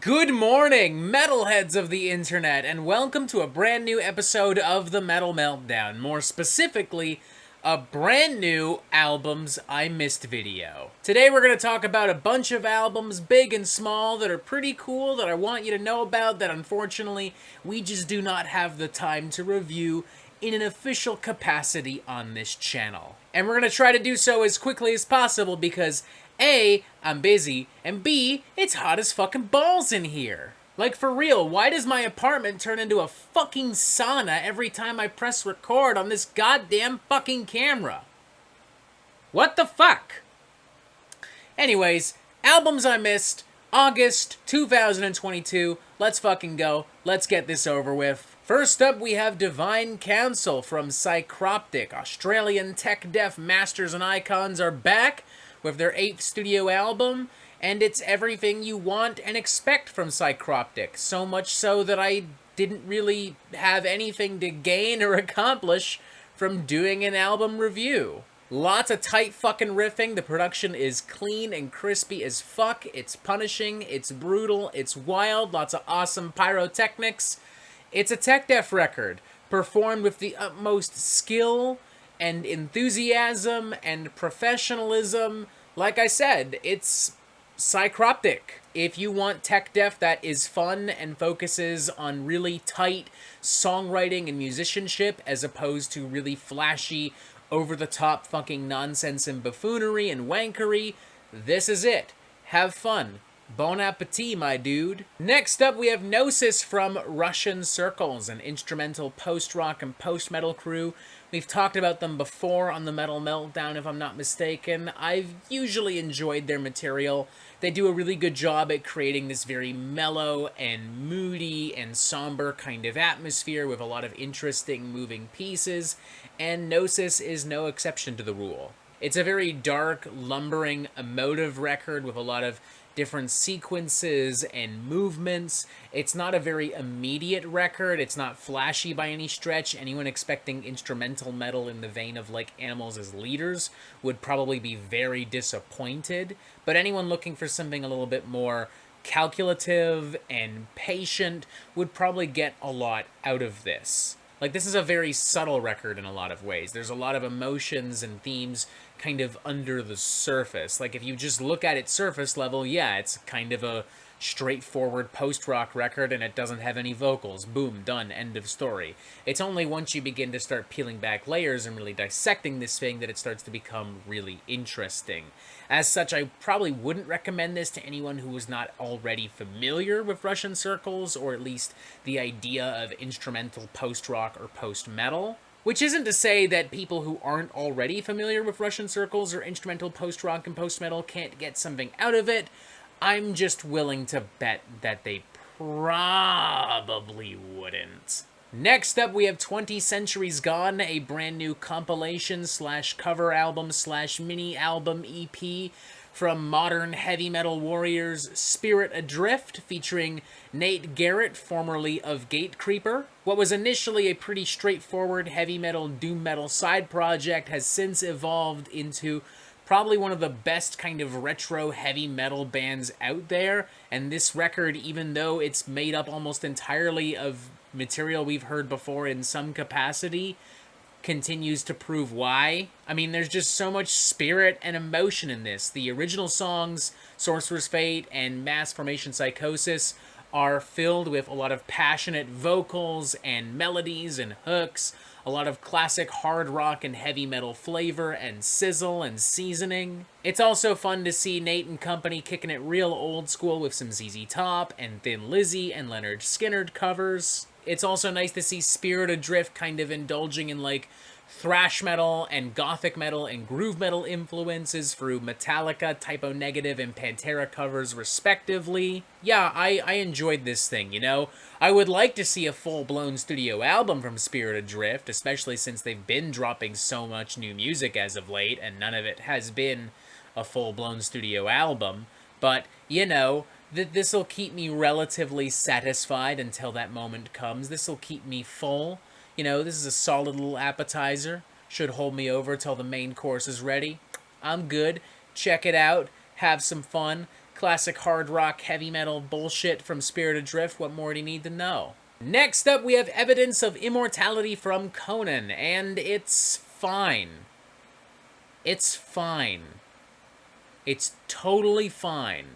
Good morning, metalheads of the internet, and welcome to a brand new episode of the Metal Meltdown. More specifically, a brand new Albums I Missed video. Today we're going to talk about a bunch of albums, big and small, that are pretty cool, that I want you to know about, that unfortunately we just do not have the time to review in an official capacity on this channel. And we're going to try to do so as quickly as possible because A, I'm busy, and B, it's hot as fucking balls in here. Like, for real, why does my apartment turn into a fucking sauna every time I press record on this goddamn fucking camera? What the fuck? Anyways, albums I missed, August 2022. Let's fucking go. Let's get this over with. First up, we have Divine Council from Psycroptic. Australian tech deaf masters and icons are back with their 8th studio album, and it's everything you want and expect from Psycroptic. So much so that I didn't really have anything to gain or accomplish from doing an album review. Lots of tight fucking riffing. The production is clean and crispy as fuck. It's punishing, it's brutal, it's wild, lots of awesome pyrotechnics. It's a tech deaf record, performed with the utmost skill and enthusiasm and professionalism. Like I said, it's Psycroptic. If you want tech deaf that is fun and focuses on really tight songwriting and musicianship as opposed to really flashy, over-the-top fucking nonsense and buffoonery and wankery, this is it. Have fun. Bon appetit, my dude. Next up, we have Gnosis from Russian Circles, an instrumental post-rock and post-metal crew. We've talked about them before on the Metal Meltdown, if I'm not mistaken. I've usually enjoyed their material. They do a really good job at creating this very mellow and moody and somber kind of atmosphere with a lot of interesting moving pieces, and Gnosis is no exception to the rule. It's a very dark, lumbering, emotive record with a lot of different sequences and movements. It's not a very immediate record. It's not flashy by any stretch. Anyone expecting instrumental metal in the vein of like Animals as Leaders would probably be very disappointed. But anyone looking for something a little bit more calculative and patient would probably get a lot out of this. Like, this is a very subtle record in a lot of ways. There's a lot of emotions and themes kind of under the surface. Like, if you just look at it surface level, yeah, it's kind of a straightforward post-rock record and it doesn't have any vocals. Boom, done, end of story. It's only once you begin to start peeling back layers and really dissecting this thing that it starts to become really interesting. As such, I probably wouldn't recommend this to anyone who was not already familiar with Russian Circles, or at least the idea of instrumental post-rock or post-metal. Which isn't to say that people who aren't already familiar with Russian Circles or instrumental post-rock and post-metal can't get something out of it. I'm just willing to bet that they probably wouldn't. Next up, we have 20 Centuries Gone, a brand new compilation / cover album / mini album EP from modern heavy metal warriors Spirit Adrift, featuring Nate Garrett, formerly of Gatecreeper. What was initially a pretty straightforward heavy metal, doom metal side project has since evolved into probably one of the best kind of retro heavy metal bands out there, and this record, even though it's made up almost entirely of material we've heard before in some capacity, continues to prove why. I mean, there's just so much spirit and emotion in this. The original songs, Sorcerer's Fate and Mass Formation Psychosis, are filled with a lot of passionate vocals and melodies and hooks, a lot of classic hard rock and heavy metal flavor and sizzle and seasoning. It's also fun to see Nate and company kicking it real old school with some ZZ Top and Thin Lizzy and Leonard Skinner covers. It's also nice to see Spirit Adrift kind of indulging in like thrash metal and gothic metal and groove metal influences through Metallica, Typo Negative, and Pantera covers respectively. Yeah, I enjoyed this thing, you know? I would like to see a full-blown studio album from Spirit Adrift, especially since they've been dropping so much new music as of late, and none of it has been a full-blown studio album. But, you know, this'll keep me relatively satisfied until that moment comes. This'll keep me full. You know, this is a solid little appetizer. Should hold me over till the main course is ready. I'm good. Check it out. Have some fun. classic hard rock, heavy metal bullshit from Spirit Adrift. What more do you need to know? Next up, we have evidence of Immortality from Conan, and it's fine. It's fine. It's totally fine.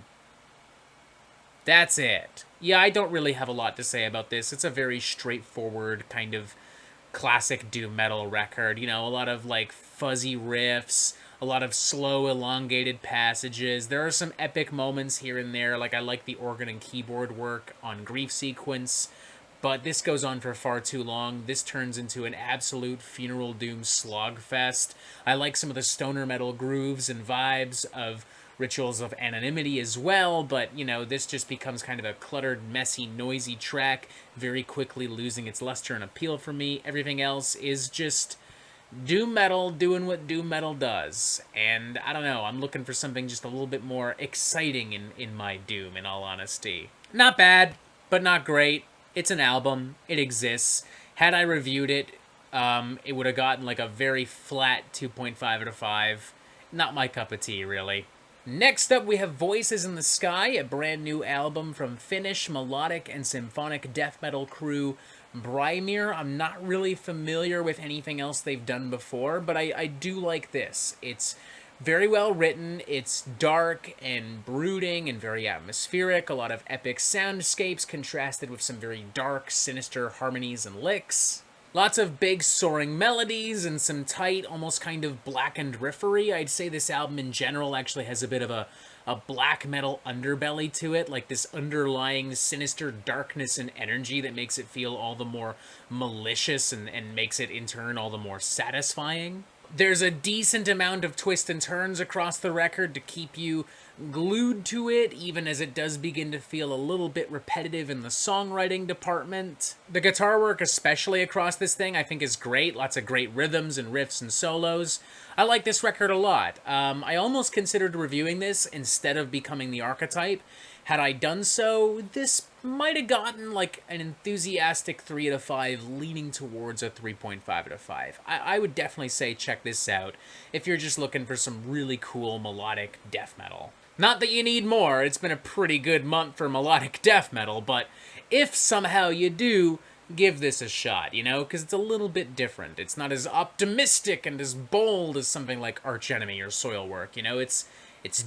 That's it. Yeah, I don't really have a lot to say about this. It's a very straightforward kind of classic doom metal record. You know, a lot of like fuzzy riffs, a lot of slow, elongated passages. There are some epic moments here and there, like I like the organ and keyboard work on Grief Sequence, but this goes on for far too long. This turns into an absolute funeral doom slogfest. I like some of the stoner metal grooves and vibes of Rituals of Anonymity as well, but, you know, this just becomes kind of a cluttered, messy, noisy track, very quickly losing its luster and appeal for me. Everything else is just doom metal doing what doom metal does, and I don't know, I'm looking for something just a little bit more exciting in my doom, in all honesty. Not bad, but not great. It's an album. It exists. Had I reviewed it, it would have gotten like a very flat 2.5 out of 5. Not my cup of tea, really. Next up, we have Voices in the Sky, a brand new album from Finnish melodic and symphonic death metal crew Brymir. I'm not really familiar with anything else they've done before, but I do like this. It's very well written, it's dark and brooding and very atmospheric, a lot of epic soundscapes contrasted with some very dark, sinister harmonies and licks. Lots of big soaring melodies and some tight, almost kind of blackened riffery. I'd say this album in general actually has a bit of a black metal underbelly to it, like this underlying sinister darkness and energy that makes it feel all the more malicious and makes it in turn all the more satisfying. There's a decent amount of twists and turns across the record to keep you glued to it, even as it does begin to feel a little bit repetitive in the songwriting department. The guitar work, especially across this thing, I think is great. Lots of great rhythms and riffs and solos. I like this record a lot. I almost considered reviewing this instead of Becoming the Archetype. Had I done so, this might have gotten like an enthusiastic 3 out of 5, leaning towards a 3.5 out of 5. I would definitely say check this out if you're just looking for some really cool melodic death metal. Not that you need more, it's been a pretty good month for melodic death metal, but if somehow you do, give this a shot, you know, because it's a little bit different. It's not as optimistic and as bold as something like Arch Enemy or Soilwork, you know, it's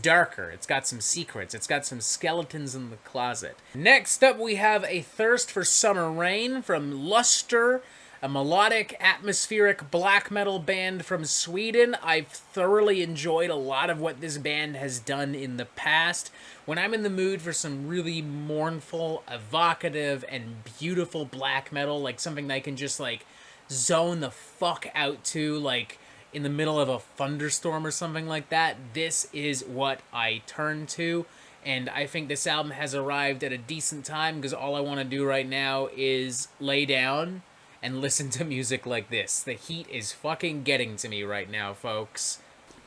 darker, it's got some secrets, it's got some skeletons in the closet. Next up, we have A Thirst for Summer Rain from Lustre, a melodic, atmospheric black metal band from Sweden. I've thoroughly enjoyed a lot of what this band has done in the past. When I'm in the mood for some really mournful, evocative, and beautiful black metal, like something that I can just, like, zone the fuck out to, like, in the middle of a thunderstorm or something like that, this is what I turn to. And I think this album has arrived at a decent time because all I want to do right now is lay down and listen to music like this. The heat is fucking getting to me right now, folks.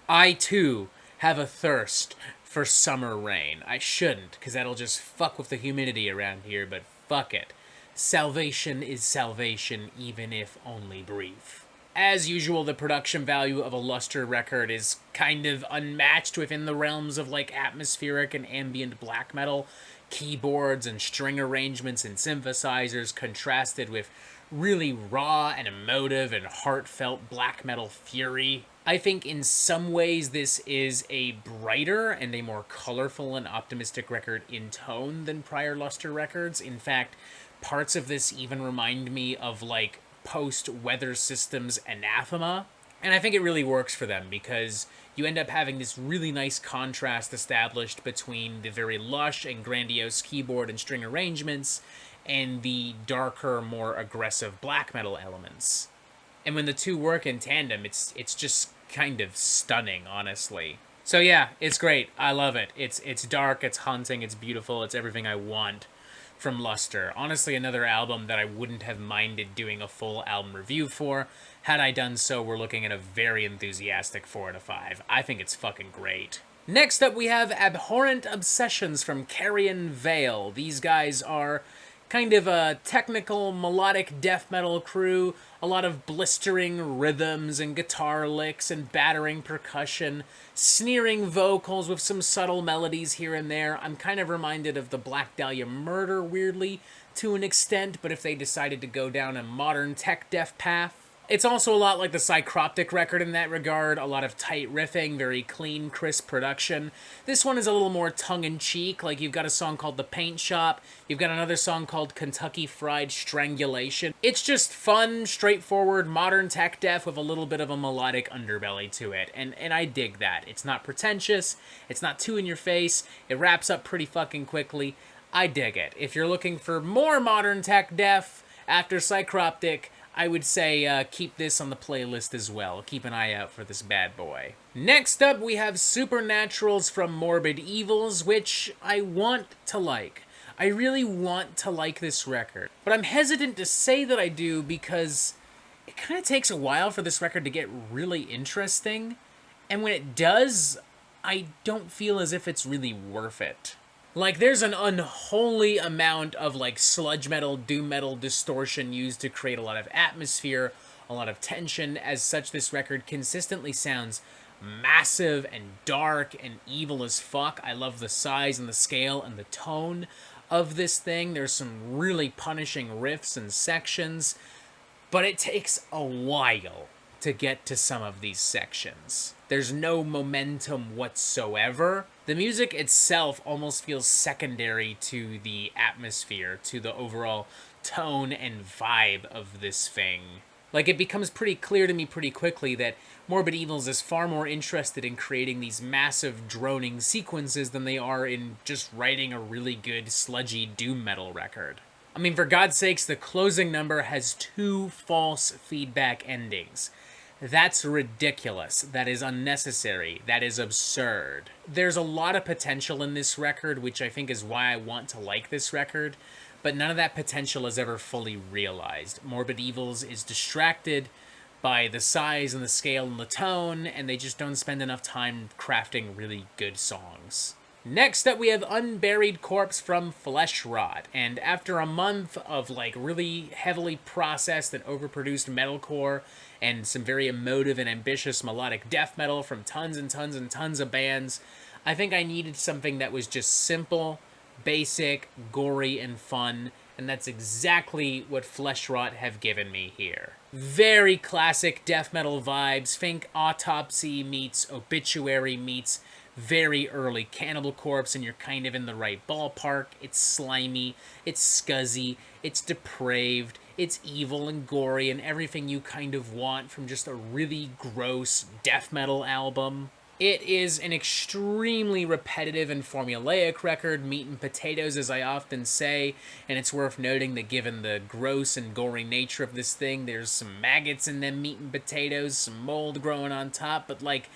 I, too, have a thirst for summer rain. I shouldn't, because that'll just fuck with the humidity around here, but fuck it. Salvation is salvation, even if only brief. As usual, the production value of a Lustre record is kind of unmatched within the realms of, like, atmospheric and ambient black metal. Keyboards and string arrangements and synthesizers contrasted with really raw and emotive and heartfelt black metal fury. I think in some ways this is a brighter and a more colorful and optimistic record in tone than prior Lustre records. In fact, parts of this even remind me of, like, post-Weather Systems Anathema. And I think it really works for them because you end up having this really nice contrast established between the very lush and grandiose keyboard and string arrangements and the darker, more aggressive black metal elements. And when the two work in tandem, it's just kind of stunning, honestly. So yeah, it's great. I love it. It's dark, it's haunting, it's beautiful, it's everything I want from Lustre. Honestly, another album that I wouldn't have minded doing a full album review for. Had I done so, we're looking at a very enthusiastic 4 out of 5. I think it's fucking great. Next up, we have Abhorrent Obsessions from Carrion Vale. These guys are kind of a technical melodic death metal crew, a lot of blistering rhythms and guitar licks and battering percussion, sneering vocals with some subtle melodies here and there. I'm kind of reminded of the Black Dahlia Murder, weirdly, to an extent, but if they decided to go down a modern tech death path. It's also a lot like the Psycroptic record in that regard, a lot of tight riffing, very clean, crisp production. This one is a little more tongue-in-cheek, like you've got a song called The Paint Shop, you've got another song called Kentucky Fried Strangulation. It's just fun, straightforward, modern tech death with a little bit of a melodic underbelly to it, and I dig that. It's not pretentious, it's not too in your face, it wraps up pretty fucking quickly. I dig it. If you're looking for more modern tech death after Psycroptic, I would say keep this on the playlist as well. Keep an eye out for this bad boy. Next up, we have Supernaturals from Morbid Evils, which I want to like. I really want to like this record. But I'm hesitant to say that I do because it kind of takes a while for this record to get really interesting. And when it does, I don't feel as if it's really worth it. Like, there's an unholy amount of, like, sludge metal, doom metal distortion used to create a lot of atmosphere, a lot of tension. As such, this record consistently sounds massive and dark and evil as fuck. I love the size and the scale and the tone of this thing. There's some really punishing riffs and sections, but it takes a while to get to some of these sections. There's no momentum whatsoever. The music itself almost feels secondary to the atmosphere, to the overall tone and vibe of this thing. Like, it becomes pretty clear to me pretty quickly that Morbid Evils is far more interested in creating these massive droning sequences than they are in just writing a really good sludgy doom metal record. I mean, for God's sakes, the closing number has 2 false feedback endings. That's ridiculous. That is unnecessary. That is absurd. There's a lot of potential in this record, which I think is why I want to like this record, but none of that potential is ever fully realized. Morbid Evils is distracted by the size and the scale and the tone, and they just don't spend enough time crafting really good songs. Next up, we have Unburied Corpse from Fleshrot, and after a month of, like, really heavily processed and overproduced metalcore, and some very emotive and ambitious melodic death metal from tons and tons and tons of bands, I think I needed something that was just simple, basic, gory, and fun, and that's exactly what Fleshrot have given me here. Very classic death metal vibes. Think Autopsy meets Obituary meets very early Cannibal Corpse, and you're kind of in the right ballpark. It's slimy, it's scuzzy, it's depraved, it's evil and gory, and everything you kind of want from just a really gross death metal album. It is an extremely repetitive and formulaic record, meat and potatoes, as I often say, and it's worth noting that given the gross and gory nature of this thing, there's some maggots in them meat and potatoes, some mold growing on top, but, like,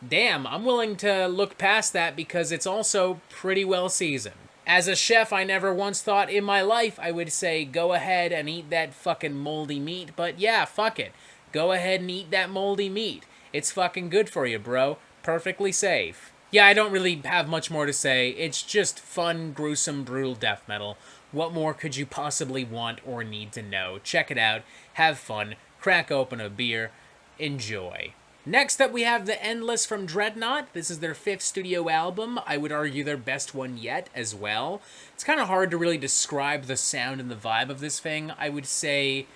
damn, I'm willing to look past that because it's also pretty well seasoned. As a chef, I never once thought in my life I would say, go ahead and eat that fucking moldy meat, but yeah, fuck it. Go ahead and eat that moldy meat. It's fucking good for you, bro. Perfectly safe. Yeah, I don't really have much more to say. It's just fun, gruesome, brutal death metal. What more could you possibly want or need to know? Check it out, have fun, crack open a beer, enjoy. Next up, we have The Endless from Dreadnought. This is their 5th studio album. I would argue their best one yet as well. It's kind of hard to really describe the sound and the vibe of this thing. I would say,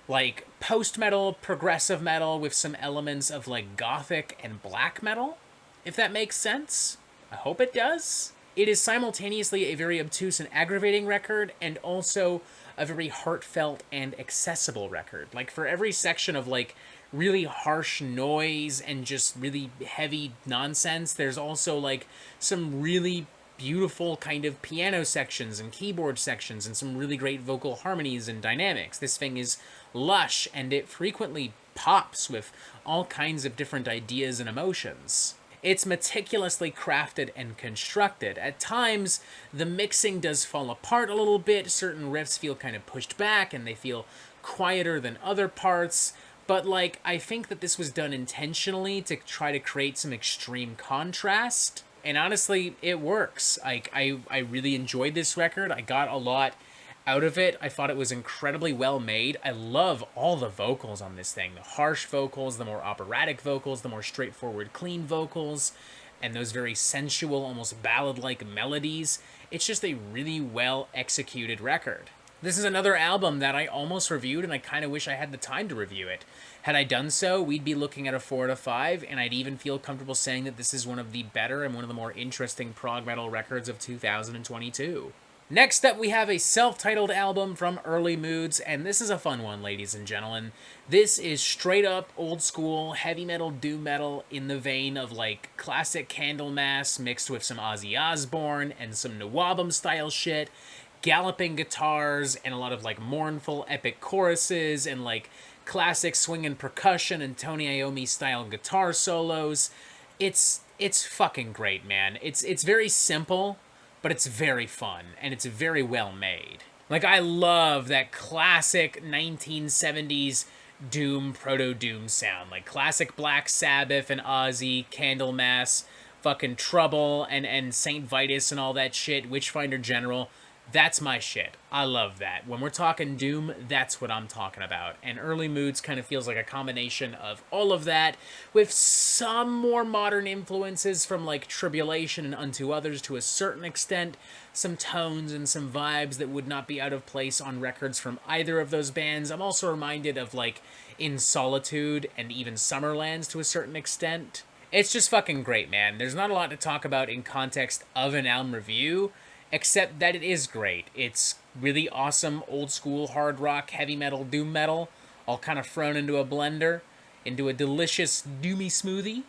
like, post-metal, progressive metal with some elements of, like, gothic and black metal, if that makes sense. I hope it does. It is simultaneously a very obtuse and aggravating record, and also a very heartfelt and accessible record. Like, for every section of, like, really harsh noise and just really heavy nonsense, there's also, like, some really beautiful kind of piano sections and keyboard sections and some really great vocal harmonies and dynamics. This thing is lush, and it frequently pops with all kinds of different ideas and emotions. It's meticulously crafted and constructed. At times, the mixing does fall apart a little bit. Certain riffs feel kind of pushed back, and they feel quieter than other parts. But, like, I think that this was done intentionally to try to create some extreme contrast. And honestly, it works. I really enjoyed this record. I got a lot out of it. I thought it was incredibly well made. I love all the vocals on this thing. The harsh vocals, the more operatic vocals, the more straightforward, clean vocals, and those very sensual, almost ballad-like melodies. It's just a really well-executed record. This is another album that I almost reviewed, and I kind of wish I had the time to review it. Had I done so, we'd be looking at a 4 out of 5, and I'd even feel comfortable saying that this is one of the better and one of the more interesting prog metal records of 2022. Next up, we have a self-titled album from Early Moods, and this is a fun one, ladies and gentlemen. This is straight up old school heavy metal, doom metal in the vein of like classic Candlemass mixed with some Ozzy Osbourne and some Nawabum style shit, galloping guitars and a lot of like mournful epic choruses and like classic swinging percussion and Tony Iommi style guitar solos. It's fucking great, man. It's very simple, but it's very fun, and it's very well made. Like, I love that classic 1970s Doom, proto-Doom sound. Like, classic Black Sabbath and Ozzy, Candlemass, fucking Trouble, and St. Vitus and all that shit, Witchfinder General. That's my shit. I love that. When we're talking Doom, that's what I'm talking about. And Early Moods kind of feels like a combination of all of that, with some more modern influences from like Tribulation and Unto Others to a certain extent, some tones and some vibes that would not be out of place on records from either of those bands. I'm also reminded of like In Solitude and even Summerlands to a certain extent. It's just fucking great, man. There's not a lot to talk about in context of an album review, except that it is great. It's really awesome old school hard rock, heavy metal, doom metal, all kind of thrown into a blender, into a delicious doomy smoothie.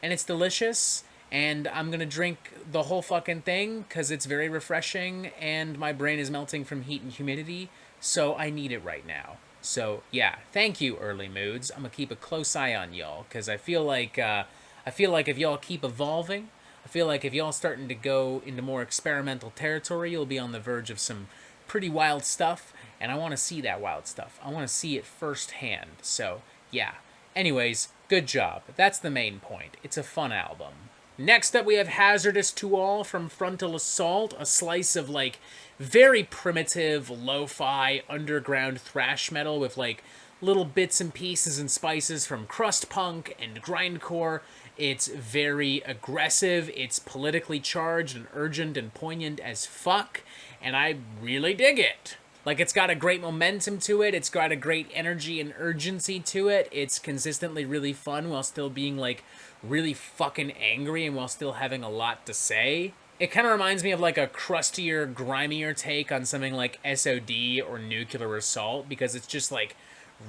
And it's delicious, and I'm gonna drink the whole fucking thing because it's very refreshing and my brain is melting from heat and humidity, so I need it right now. So yeah, thank you, Early Moods. I'm gonna keep a close eye on y'all because I feel like if y'all keep evolving, I feel like if y'all starting to go into more experimental territory, you'll be on the verge of some pretty wild stuff, and I want to see that wild stuff. I want to see it firsthand. So, yeah. Anyways, good job. That's the main point. It's a fun album. Next up, we have Hazardous To All from Frontal Assault, a slice of, like, very primitive, lo-fi, underground thrash metal with, like, little bits and pieces and spices from crust punk and grindcore. It's very aggressive, it's politically charged and urgent and poignant as fuck, and I really dig it. Like, it's got a great momentum to it, it's got a great energy and urgency to it, it's consistently really fun while still being, like, really fucking angry and while still having a lot to say. It kind of reminds me of, like, a crustier, grimier take on something like SOD or Nuclear Assault, because it's just, like,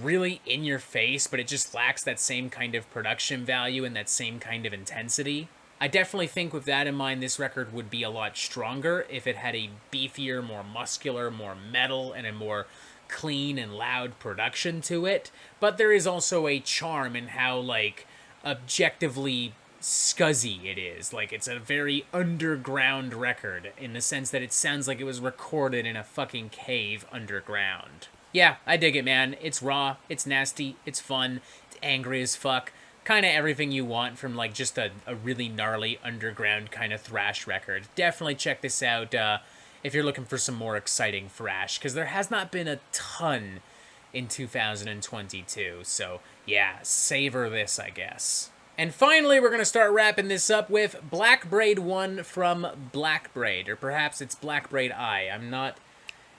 really in your face, but it just lacks that same kind of production value and that same kind of intensity. I definitely think with that in mind, this record would be a lot stronger if it had a beefier, more muscular, more metal, and a more clean and loud production to it. But there is also a charm in how, like, objectively scuzzy it is. Like, it's a very underground record in the sense that it sounds like it was recorded in a fucking cave underground. Yeah, I dig it, man. It's raw, it's nasty, it's fun, it's angry as fuck. Kind of everything you want from, like, just a really gnarly underground kind of thrash record. Definitely check this out if you're looking for some more exciting thrash, because there has not been a ton in 2022. So, yeah, savor this, I guess. And finally, we're going to start wrapping this up with Blackbraid I from Blackbraid, or perhaps it's Blackbraid I. I'm not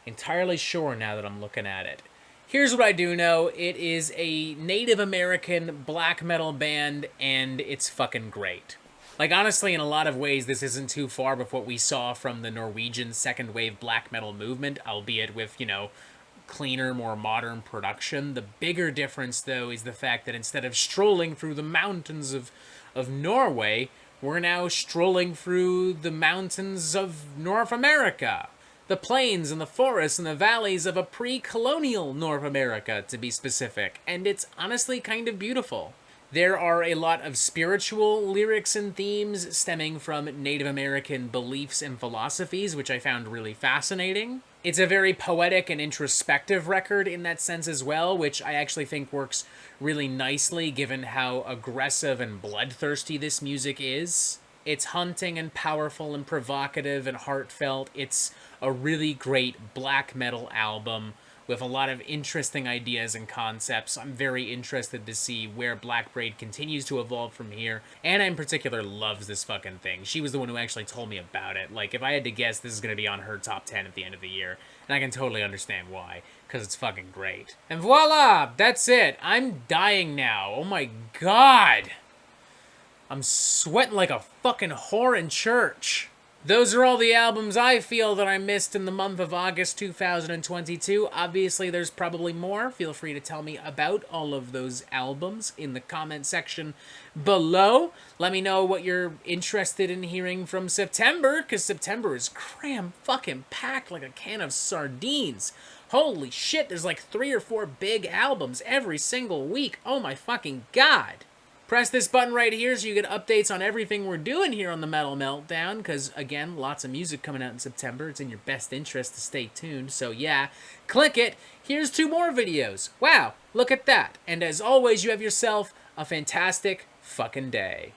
entirely sure now that I'm looking at it. Here's what I do know. It is a Native American black metal band, and it's fucking great. Like, honestly, in a lot of ways, this isn't too far with what we saw from the Norwegian second wave black metal movement, albeit with, you know, cleaner, more modern production. The bigger difference, though, is the fact that instead of strolling through the mountains of Norway, we're now strolling through the mountains of North America. The plains and the forests and the valleys of a pre-colonial North America, to be specific, and it's honestly kind of beautiful. There are a lot of spiritual lyrics and themes stemming from Native American beliefs and philosophies, which I found really fascinating. It's a very poetic and introspective record in that sense as well, which I actually think works really nicely given how aggressive and bloodthirsty this music is. It's haunting and powerful and provocative and heartfelt. It's a really great black metal album with a lot of interesting ideas and concepts. I'm very interested to see where Blackbraid continues to evolve from here. Anna in particular loves this fucking thing. She was the one who actually told me about it. Like, if I had to guess, this is going to be on her top 10 at the end of the year. And I can totally understand why, because it's fucking great. And voila! That's it. I'm dying now. Oh my god! I'm sweating like a fucking whore in church. Those are all the albums I feel that I missed in the month of August 2022. Obviously, there's probably more. Feel free to tell me about all of those albums in the comment section below. Let me know what you're interested in hearing from September, because September is cram-fucking-packed like a can of sardines. Holy shit, there's like 3 or 4 big albums every single week. Oh my fucking god. Press this button right here so you get updates on everything we're doing here on the Metal Meltdown, because, again, lots of music coming out in September. It's in your best interest to stay tuned, so yeah, click it. Here's 2 more videos. Wow, look at that. And as always, you have yourself a fantastic fucking day.